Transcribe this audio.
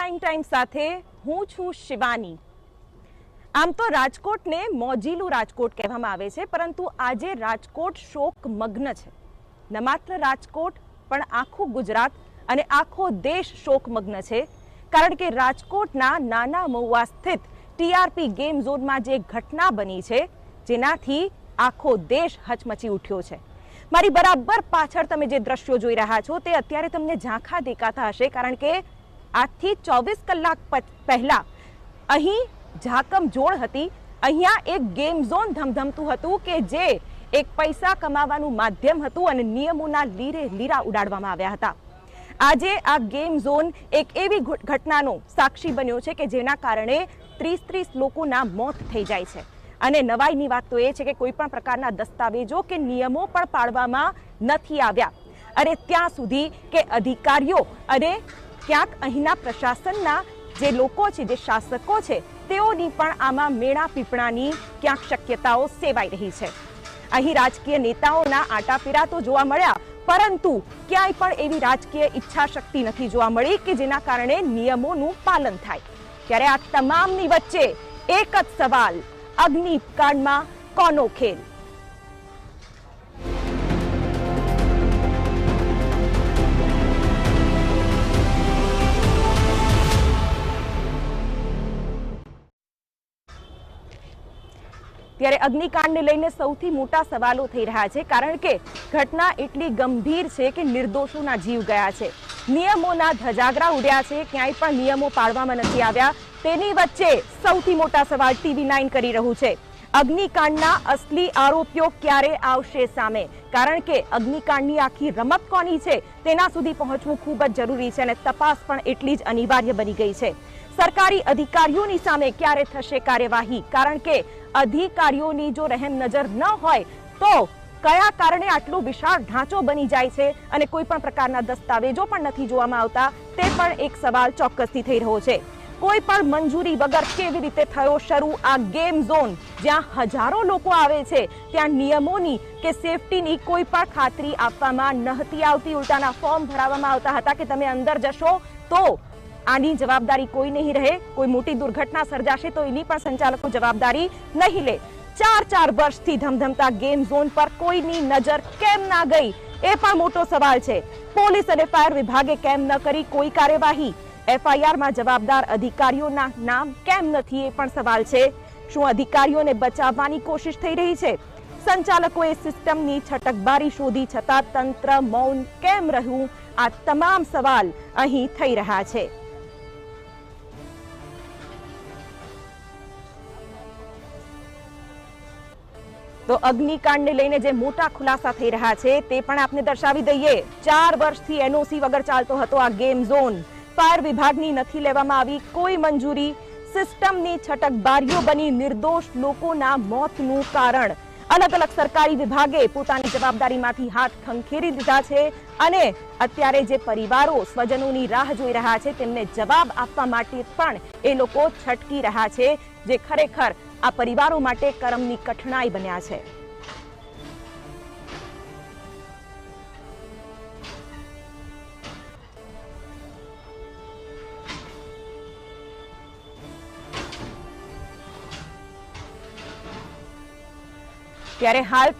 Prime time સાથે હું છું શિવાની। આમ તો રાજકોટને મોજીલું રાજકોટ કહેવામાં આવે છે, પરંતુ આજે રાજકોટ શોકમગ્ન છે। ન માત્ર રાજકોટ પણ આખું ગુજરાત અને આખો દેશ શોકમગ્ન છે, કારણ કે રાજકોટના નાના મહુવા સ્થિત ટીઆરપી ગેમ ઝોનમાં જે ઘટના બની છે, જેનાથી આખો દેશ હચમચી ઉઠ્યો છે। મારી બરાબર પાછળ તમે જે દ્રશ્યો જોઈ રહ્યા છો તે અત્યારે તમને ઝાંખા દેખાતા હશે, કારણ કે આજથી 24 કલાક પહેલા અહીં ઝાકમઝોળ હતી। અહીંયા એક ગેમ ઝોન ધમધમતું હતું કે જે એક પૈસા કમાવાનું માધ્યમ હતું અને નિયમોના લીરે લીરા ઉડાડવામાં આવ્યા હતા। આજે આ ગેમ ઝોન એક એવી ઘટનાનો સાક્ષી બન્યો છે કે જેના કારણે 30 લોકોના મોત થઈ જાય છે। અને નવાઈની વાત તો એ છે કે કોઈ પણ પ્રકારના દસ્તાવેજો કે નિયમો પણ પાળવામાં નથી આવ્યા, અને ત્યાં સુધી કે અધિકારીઓ અને ક્યાંક અહીંના પ્રશાસનના જે લોકો છે, જે શાસકો છે, તેઓની પણ આમાં મેળા પીપળાની ક્યાંક શક્યતાઓ સેવાઈ રહી છે। અહીં રાજકીય નેતાઓના આટાપીરા તો જોવા મળ્યા, પરંતુ ક્યાંય પણ એવી રાજકીય ઈચ્છા શક્તિ નથી જોવા મળી કે જેના કારણે નિયમોનું પાલન થાય। ત્યારે આ તમામની વચ્ચે એક જ સવાલ, અગ્નિકાંડમાં કોનો ખેલ? ત્યારે અગ્નિકાંડને લઈને સૌથી મોટા સવાલો થઈ રહ્યા છે, કારણ કે ઘટના એટલી ગંભીર છે કે નિર્દોષોના જીવ ગયા છે, નિયમોના ધજાગરા ઉડ્યા છે, ક્યાંય પણ નિયમો પાળવામાં નથી આવ્યા। તેની વચ્ચે સૌથી મોટા સવાલ TV9 કરી રહ્યું છે, અગ્નિકાંડના અસલી આરોપીઓ ક્યારે આવશે સામે? કારણ કે અગ્નિકાંડની આખી રમત કોની છે તેના સુધી પહોંચવું ખૂબ જ જરૂરી છે, અને તપાસ પણ એટલી જ અનિવાર્ય બની ગઈ છે। સરકારી અધિકારીઓની સામે ક્યારે થશે કાર્યવાહી? કારણ કે અધિકારીઓની જો રહેમ નજર ન હોય તો કયા કારણે આટલો વિશાળ ઢાંચો બની જાય છે અને કોઈ પણ પ્રકારના દસ્તાવેજો પણ નથી જોવામાં આવતા, તે પણ એક સવાલ ચોક્કસથી થઈ રહ્યો છે। કોઈ પણ મંજૂરી વગર કેવી રીતે થયો શરૂ આ ગેમ ઝોન? જ્યાં હજારો લોકો આવે છે, ત્યાં નિયમોની કે સેફટીની કોઈ પણ ખાતરી આપવામાં નહોતી આવતી। ઉલટાના ફોર્મ ભરાવવામાં આવતા હતા કે તમે અંદર જશો તો આની જવાબદારી કોઈ નહીં રહે, કોઈ મોટી દુર્ઘટના સર્જાશે તો એની પણ સંચાલકો જવાબદારી નહીં લે। 4 વર્ષથી ધમધમતા ગેમ ઝોન પર કોઈની નજર કેમ ના ગઈ, એ પણ મોટો સવાલ છે। પોલીસ અને ફાયર વિભાગે કેમ ન કરી કોઈ કાર્યવાહી? એફઆઈઆરમાં જવાબદાર અધિકારીઓના નામ કેમ નથી, એ પણ સવાલ છે। શું અધિકારીઓને બચાવવાની કોશિશ થઈ રહી છે? સંચાલકોએ સિસ્ટમની છટકબારી શોધી છતાં તંત્ર મૌન કેમ રહ્યું? આ તમામ સવાલ અહીં થઈ રહ્યા છે। તો અગ્નિકાંડને લઈને જે મોટા ખુલાસા થઈ રહ્યા છે તે પણ આપને દર્શાવી દઈએ। 4 વર્ષથી એનઓસી વગર ચાલતો હતો આ ગેમ ઝોન, ફાયર વિભાગની નથી લેવામાં આવી કોઈ મંજૂરી, સિસ્ટમની છટકબારીઓ બની નિર્દોષ લોકોના મોતનું કારણ। અલગ અલગ સરકારી વિભાગે પોતાની જવાબદારીમાંથી હાથ ખંખેરી દીધા છે, અને અત્યારે જે પરિવારો સ્વજનોની રાહ જોઈ રહ્યા છે તેમને જવાબ આપવા માટે પણ એ લોકો છટકી રહ્યા છે, જે ખરેખર આ પરિવારો માટે કરમની કઠણાઈ બન્યા છે। ત્યારે હાલ